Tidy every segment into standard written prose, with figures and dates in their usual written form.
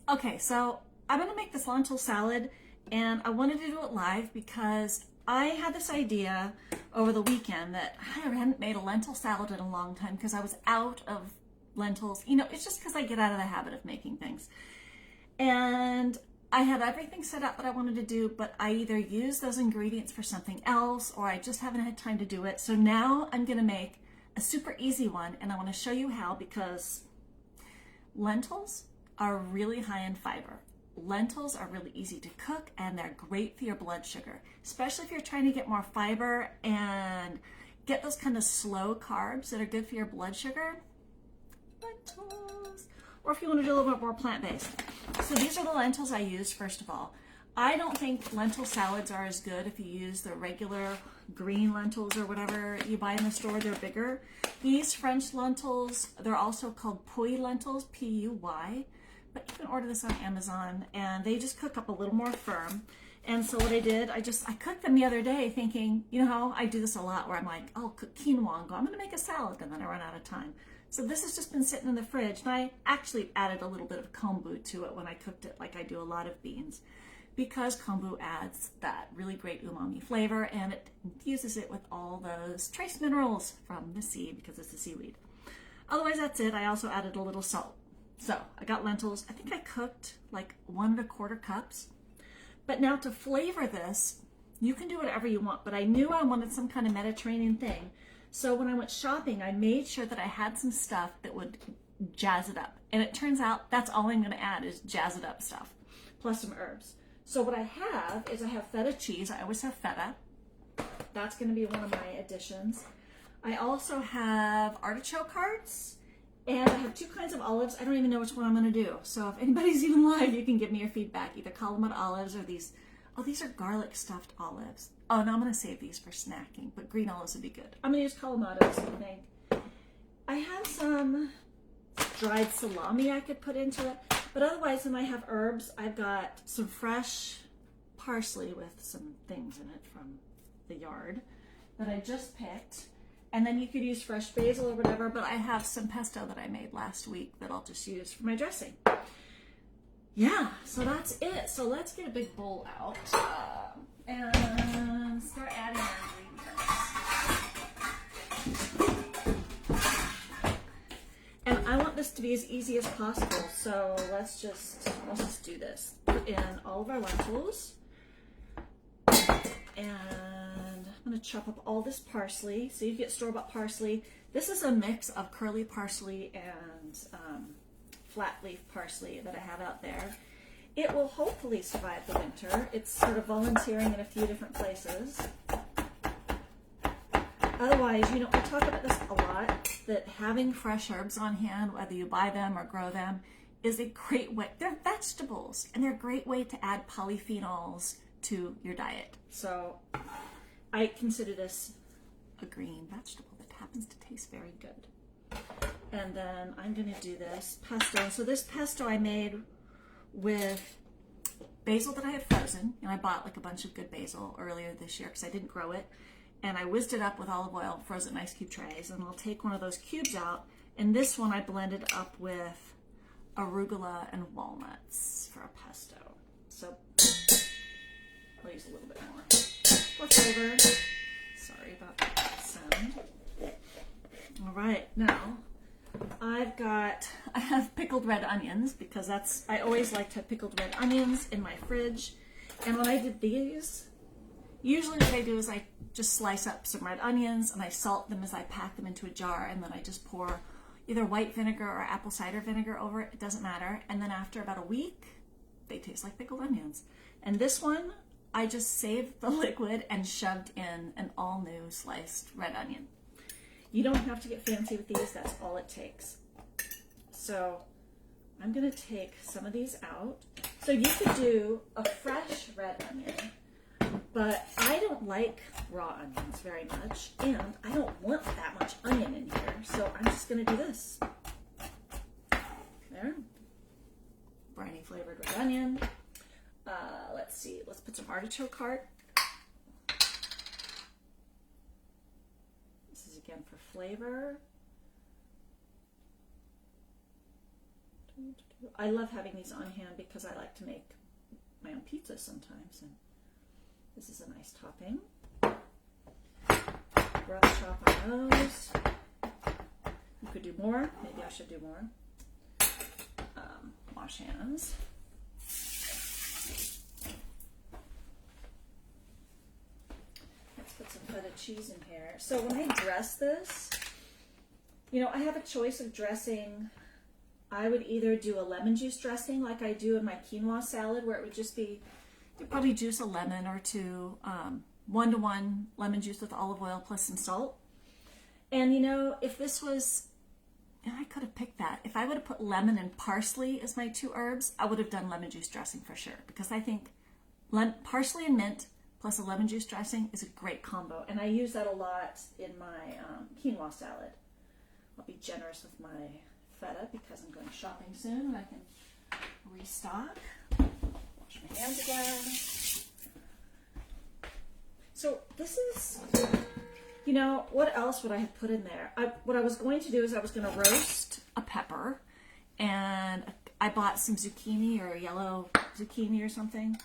Okay, so I'm gonna make this lentil salad and I wanted to do it live because I had this idea over the weekend that I hadn't made a lentil salad in a long time because I was out of lentils. You know, it's just because I get out of the habit of making things. And I had everything set up that I wanted to do, but I either use those ingredients for something else or I just haven't had time to do it. So now I'm gonna make a super easy one and I wanna show you how because lentils are really high in fiber. Lentils are really easy to cook and they're great for your blood sugar, especially if you're trying to get more fiber and get those kind of slow carbs that are good for your blood sugar. Lentils. Or if you want to do a little bit more plant-based. So these are the lentils I used first of all. I don't think lentil salads are as good if you use the regular green lentils or whatever you buy in the store. They're bigger. These French lentils, they're also called puy lentils, P-U-Y. But you can order this on Amazon and they just cook up a little more firm. And so what I did, I cooked them the other day thinking, you know how I do this a lot where I'm like, I'll cook quinoa and go, I'm gonna make a salad, and then I run out of time. So this has just been sitting in the fridge, and I actually added a little bit of kombu to it when I cooked it, like I do a lot of beans, because kombu adds that really great umami flavor and it infuses it with all those trace minerals from the sea because it's a seaweed. Otherwise, that's it. I also added a little salt. So I got lentils. I think I cooked like 1¼ cups. But now to flavor this, you can do whatever you want, but I knew I wanted some kind of Mediterranean thing. So when I went shopping, I made sure that I had some stuff that would jazz it up. And it turns out that's all I'm gonna add is jazz it up stuff, plus some herbs. So what I have is I have feta cheese. I always have feta. That's gonna be one of my additions. I also have artichoke hearts. And I have 2 kinds of olives. I don't even know which one I'm gonna do. So if anybody's even live, you can give me your feedback. Either Kalamata olives or these, oh, these are garlic stuffed olives. Oh, no, I'm gonna save these for snacking, but green olives would be good. I'm gonna use Kalamatas, I think. I have some dried salami I could put into it, but otherwise when I have herbs, I've got some fresh parsley with some things in it from the yard that I just picked. And then you could use fresh basil or whatever, but I have some pesto that I made last week that I'll just use for my dressing. Yeah, so that's it. So let's get a big bowl out and start adding our ingredients. And I want this to be as easy as possible, so let's just do this. Put in all of our lentils and I'm going to chop up all this parsley. So you get store-bought parsley. This is a mix of curly parsley and flat leaf parsley that I have out there. It will hopefully survive the winter. It's sort of volunteering in a few different places. Otherwise, you know, I talk about this a lot, that having fresh herbs on hand, whether you buy them or grow them, is a great way. They're vegetables, and they're a great way to add polyphenols to your diet. So I consider this a green vegetable that happens to taste very good. And then I'm going to do this pesto. So this pesto I made with basil that I had frozen. And I bought like a bunch of good basil earlier this year because I didn't grow it. And I whizzed it up with olive oil, froze it in ice cube trays. And I'll take one of those cubes out. And this one I blended up with arugula and walnuts for a pesto. So I'll use a little bit more for flavor. Sorry about that sound. All right, now I have pickled red onions because I always like to have pickled red onions in my fridge. And when I did these, usually what I do is I just slice up some red onions and I salt them as I pack them into a jar, and then I just pour either white vinegar or apple cider vinegar over it. It doesn't matter. And then after about a week, they taste like pickled onions. And this one, I just saved the liquid and shoved in an all new sliced red onion. You don't have to get fancy with these, that's all it takes. So I'm gonna take some of these out. So you could do a fresh red onion, but I don't like raw onions very much, and I don't want that much onion in here, so I'm just gonna do this. There, briny flavored red onion. Let's see, let's put some artichoke heart. This is again for flavor. I love having these on hand because I like to make my own pizza sometimes, and this is a nice topping. Rough chop on those. You could do more. Maybe I should do more. Wash hands. Let's put some feta cheese in here. So when I dress this, you know, I have a choice of dressing. I would either do a lemon juice dressing like I do in my quinoa salad, where it would just be, you'd probably juice a lemon or two, 1-to-1 lemon juice with olive oil plus some salt. And you know, if this was, and I could have picked that. If I would have put lemon and parsley as my two herbs, I would have done lemon juice dressing for sure, because I think parsley and mint plus a lemon juice dressing is a great combo. And I use that a lot in my quinoa salad. I'll be generous with my feta because I'm going shopping soon and I can restock. Wash my hands again. So this is, you know, what else would I have put in there? What I was going to do is I was going to roast a pepper, and I bought some zucchini or yellow zucchini or something.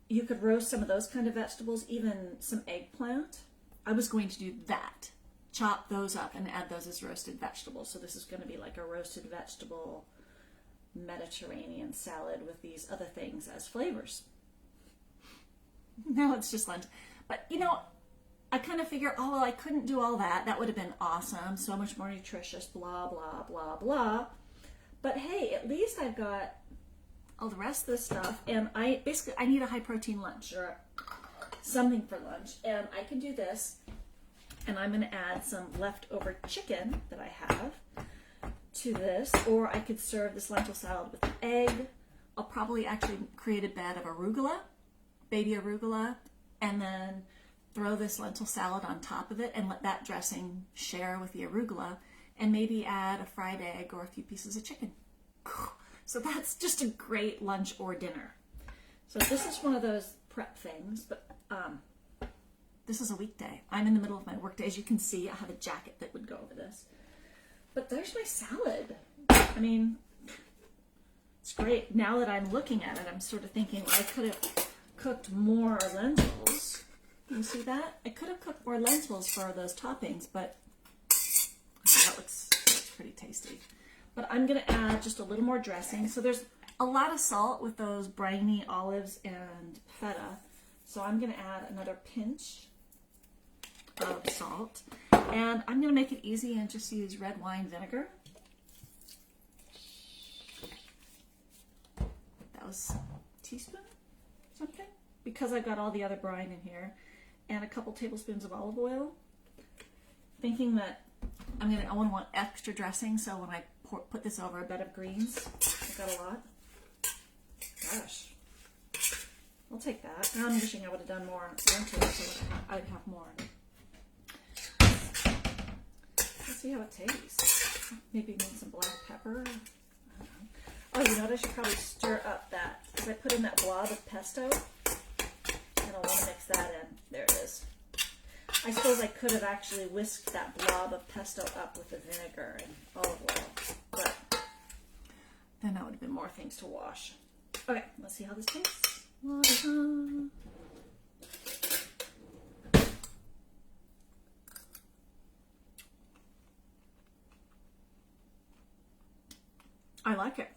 You could roast some of those kind of vegetables, even some eggplant. I was going to do that. Chop those up and add those as roasted vegetables. So this is going to be like a roasted vegetable Mediterranean salad with these other things as flavors. Now it's just lunch. But you know, I kind of figure, oh, well, I couldn't do all that. That would have been awesome. So much more nutritious, blah, blah, blah, blah. But hey, at least I've got all the rest of this stuff. And I need a high protein lunch or something for lunch. And I can do this. And I'm going to add some leftover chicken that I have to this. Or I could serve this lentil salad with an egg. I'll probably actually create a bed of arugula, baby arugula, and then throw this lentil salad on top of it and let that dressing share with the arugula, and maybe add a fried egg or a few pieces of chicken. So that's just a great lunch or dinner. So this is one of those prep things, but this is a weekday. I'm in the middle of my workday. As you can see, I have a jacket that would go over this. But there's my salad. I mean, it's great. Now that I'm looking at it, I'm sort of thinking, well, I could have cooked more lentils. You see that? I could have cooked more lentils for those toppings, but that looks pretty tasty. But I'm going to add just a little more dressing. So there's a lot of salt with those briny olives and feta. So I'm going to add another pinch of salt. And I'm going to make it easy and just use red wine vinegar. That was a teaspoon, something, because I've got all the other brine in here. And a couple tablespoons of olive oil, thinking that I want extra dressing, so when I put this over a bed of greens, I've got a lot. Gosh, I'll take that. Now I'm wishing I would have done more lentils so I'd have more. Let's see how it tastes. Maybe need some black pepper. I don't know. Oh, you know what? I should probably stir up that, because I put in that blob of pesto. And I want to mix that in. There it is. I suppose I could have actually whisked that blob of pesto up with the vinegar and olive oil, but then that would have been more things to wash. Okay, let's see how this tastes. I like it.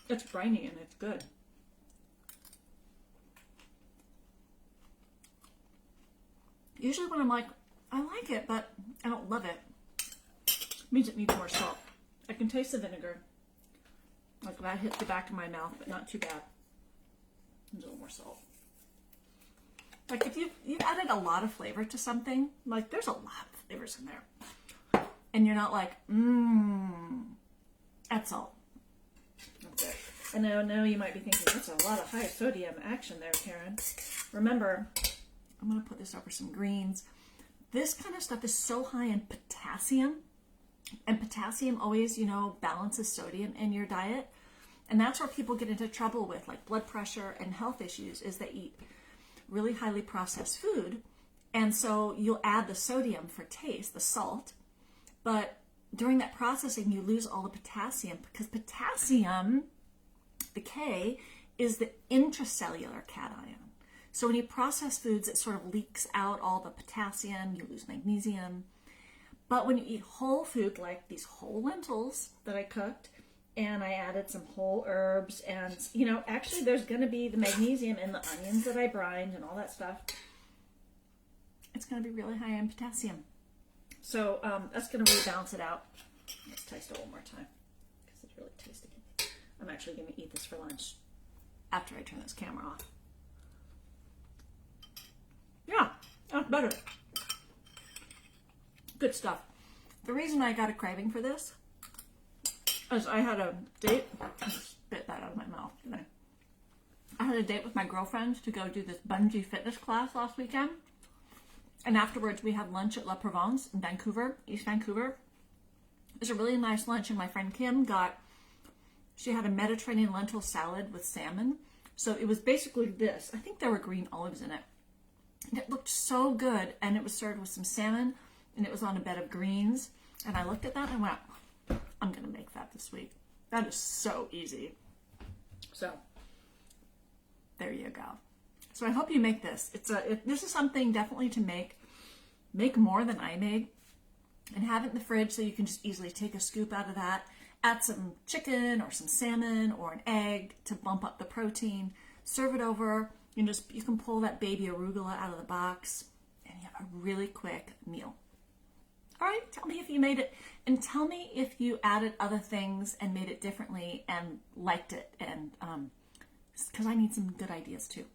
It's briny and it's good. Usually when I'm like, I like it, but I don't love it, it means it needs more salt. I can taste the vinegar. Like that hit the back of my mouth, but not too bad. There's a little more salt. Like if you've added a lot of flavor to something, like there's a lot of flavors in there. And you're not like, add salt. That's it. And I know you might be thinking, that's a lot of high sodium action there, Karen. Remember, I'm going to put this over some greens. This kind of stuff is so high in potassium. And potassium always, you know, balances sodium in your diet. And that's where people get into trouble with like blood pressure and health issues, is they eat really highly processed food. And so you'll add the sodium for taste, the salt. But during that processing, you lose all the potassium, because potassium, the K, is the intracellular cation. So when you process foods, it sort of leaks out all the potassium, you lose magnesium. But when you eat whole food, like these whole lentils that I cooked, and I added some whole herbs, and, you know, actually there's going to be the magnesium in the onions that I brined and all that stuff. It's going to be really high in potassium. So that's going to really balance it out. Let's taste it one more time, because it's really tasty. I'm actually going to eat this for lunch after I turn this camera off. Yeah, that's better. Good stuff. The reason I got a craving for this is I had a date. I spit that out of my mouth, didn't I? I had a date with my girlfriends to go do this bungee fitness class last weekend. And afterwards we had lunch at La Provence in Vancouver, East Vancouver. It was a really nice lunch, and my friend Kim she had a Mediterranean lentil salad with salmon. So it was basically this. I think there were green olives in it. And it looked so good, and it was served with some salmon, and it was on a bed of greens. And I looked at that and went, I'm going to make that this week. That is so easy. So there you go. So I hope you make this. This is something definitely to make. Make more than I made, and have it in the fridge so you can just easily take a scoop out of that. Add some chicken or some salmon or an egg to bump up the protein. Serve it over. You can pull that baby arugula out of the box, and you have a really quick meal. All right, tell me if you made it, and tell me if you added other things and made it differently and liked it, and because I need some good ideas too.